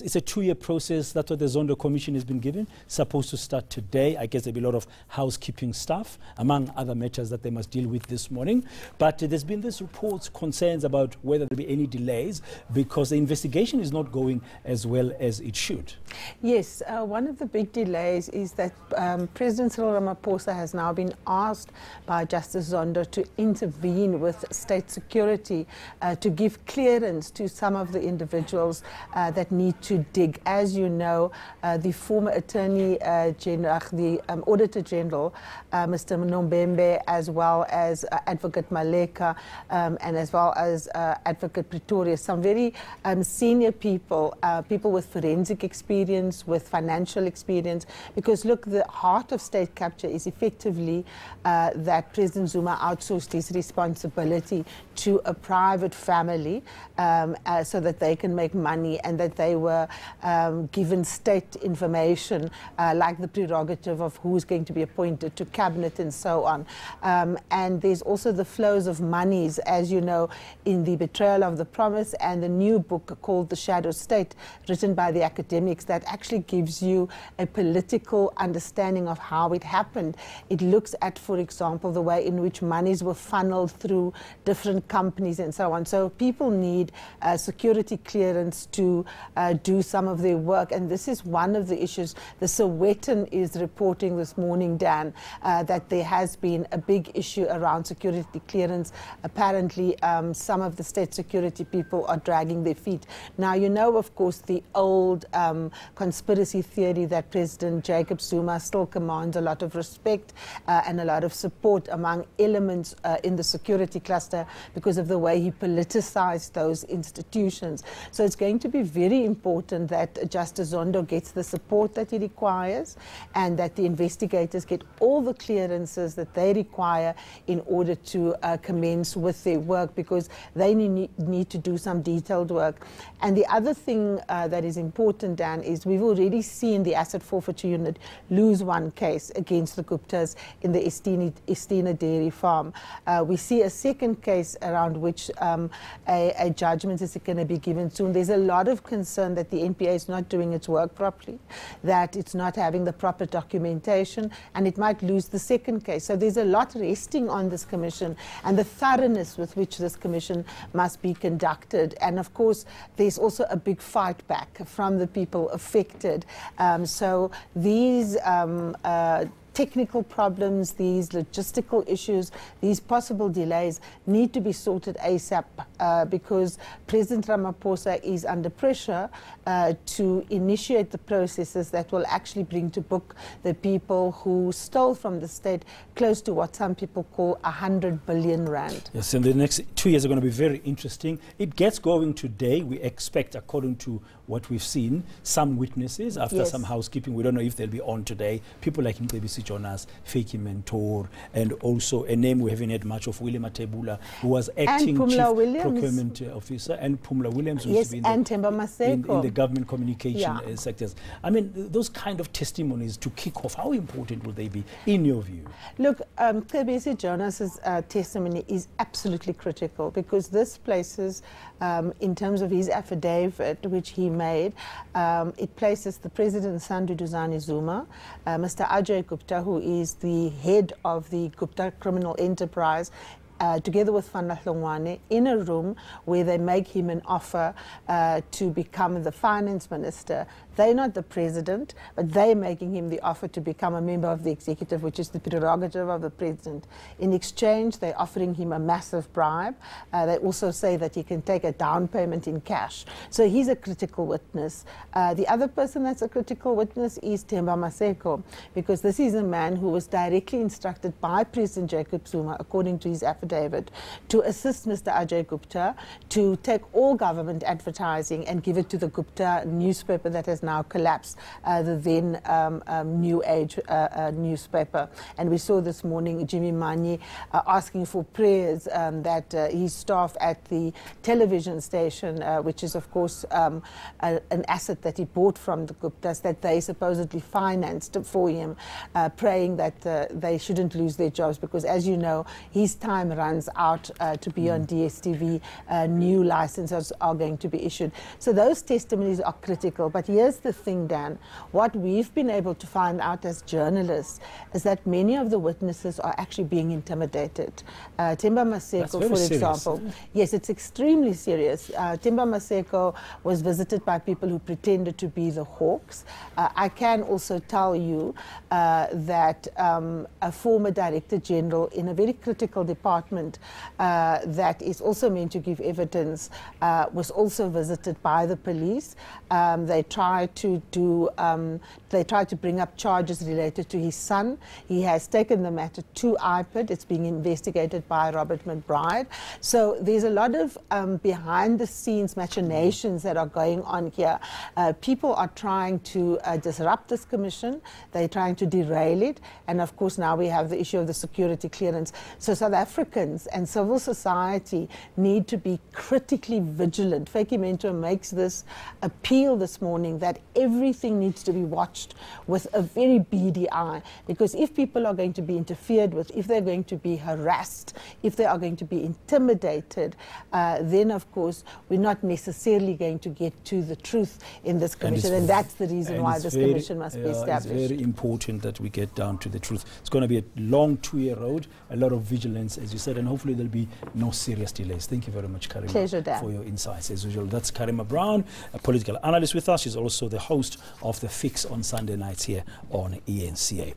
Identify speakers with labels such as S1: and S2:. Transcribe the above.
S1: it's a 2-year process. That's what the Zondo Commission has been given. Supposed to start today. I guess there'll be a lot of housekeeping stuff, among other matters that they must deal with this morning. But there's been this reports, concerns about whether there'll be any delays because the investigation is not going as well as it should.
S2: Yes, one of the big delays is that President Cyril Ramaphosa has now been asked by Justice Zondo to intervene with state security to give clearance to some of the individuals that need to dig. As you know, the former Attorney General, the Auditor General, Mr. Nombembe, as well as Advocate Maleka, and as well as Advocate Pretorius, some very senior people, people with forensic experience, with financial experience, because look, the heart of state capture is effectively that President Zuma outsourced his responsibility to a private family so that they can make money, and that they were given state information like the prerogative of who's going to be appointed to cabinet and so on. And there's also the flows of monies, as you know, in the Betrayal of the Promise and the new book called The Shadow State, written by the academics, that actually gives you a political understanding of how it happened. It looks at, for example, the way in which monies were funneled through different companies and so on. So people need security clearance to do some of their work, and this is one of the issues. The Sowetan is reporting this morning, Dan, that there has been a big issue around security clearance. Apparently, some of the state security people are dragging their feet. Now, you know, of course, the old conspiracy theory that President Jacob Zuma still commands a lot of respect and a lot of support among elements in the security cluster because of the way he politicized those institutions. So it's going to be very important that Justice Zondo gets the support that he requires, and that the investigators get all the clearances that they require in order to commence with their work, because they need to do some detailed work. And the other thing that is important, Dan, is we've already seen the Asset Forfeiture Unit lose one case against the Guptas in the Estina Dairy Farm. We see a second case around which a judgment is going to be given soon. There's a lot of concern that the NPA is not doing its work properly, that it's not having the proper documentation, and it might lose the second case. So there's a lot resting on this commission and the thoroughness with which this commission must be conducted. And of course, there's also a big fight back from the people affected. So these technical problems, these logistical issues, these possible delays need to be sorted ASAP because President Ramaphosa is under pressure to initiate the processes that will actually bring to book the people who stole from the state close to what some people call 100 billion rand.
S1: Yes, and the next 2 years are going to be very interesting. It gets going today. We expect, according to what we've seen, some witnesses after some housekeeping. We don't know if they'll be on today. People like Mcebisi Jonas, Feki Mentor, and also a name we haven't heard much of, William Atebula, who was acting chief procurement officer, and Pumla Williams, who used to be in the government communication sectors. I mean, those kind of testimonies to kick off, how important will they be in your view?
S2: Look, Mcebisi Jonas's testimony is absolutely critical, because this places, in terms of his affidavit, which he made, it places the President Sandu Duzani Zuma, Mr. Ajay Gupta, who is the head of the Gupta criminal enterprise, together with Van Hlongwane, in a room where they make him an offer to become the finance minister. They're not the president, but they're making him the offer to become a member of the executive, which is the prerogative of the president. In exchange, they're offering him a massive bribe. They also say that he can take a down payment in cash. So he's a critical witness. The other person that's a critical witness is Themba Maseko, because this is a man who was directly instructed by President Jacob Zuma, according to his affidavit, to assist Mr. Ajay Gupta to take all government advertising and give it to the Gupta newspaper that has now collapsed, the then New Age newspaper. And we saw this morning Jimmy Manyi asking for prayers that his staff at the television station, which is of course an asset that he bought from the Guptas, that they supposedly financed for him, praying that they shouldn't lose their jobs, because as you know, his time runs out to be on DSTV, new licenses are going to be issued. So those testimonies are critical. But here's the thing, Dan. What we've been able to find out as journalists is that many of the witnesses are actually being intimidated. Themba Maseko, for example. Yes, it's extremely serious. Themba Maseko was visited by people who pretended to be the Hawks. I can also tell you that a former Director General in a very critical department that is also meant to give evidence was also visited by the police. They tried to bring up charges related to his son. He has taken the matter to IPID. It's being investigated by Robert McBride. So there's a lot of behind-the-scenes machinations that are going on here. People are trying to disrupt this commission. They're trying to derail it. And of course, now we have the issue of the security clearance. So South Africans and civil society need to be critically vigilant. Feki Mentor makes this appeal this morning that everything needs to be watched with a very beady eye, because if people are going to be interfered with, if they're going to be harassed, if they are going to be intimidated, then of course we're not necessarily going to get to the truth in this commission, and that's the reason why this commission must be established.
S1: It's very important that we get down to the truth. It's going to be a long 2-year road, a lot of vigilance, as you said, and hopefully there'll be no serious delays. Thank you very much, Karima,
S2: Pleasure, Dan,
S1: for your insights. As usual, that's Karima Brown, a political analyst with us. She's also the host of The Fix on Sunday nights here on ENCA.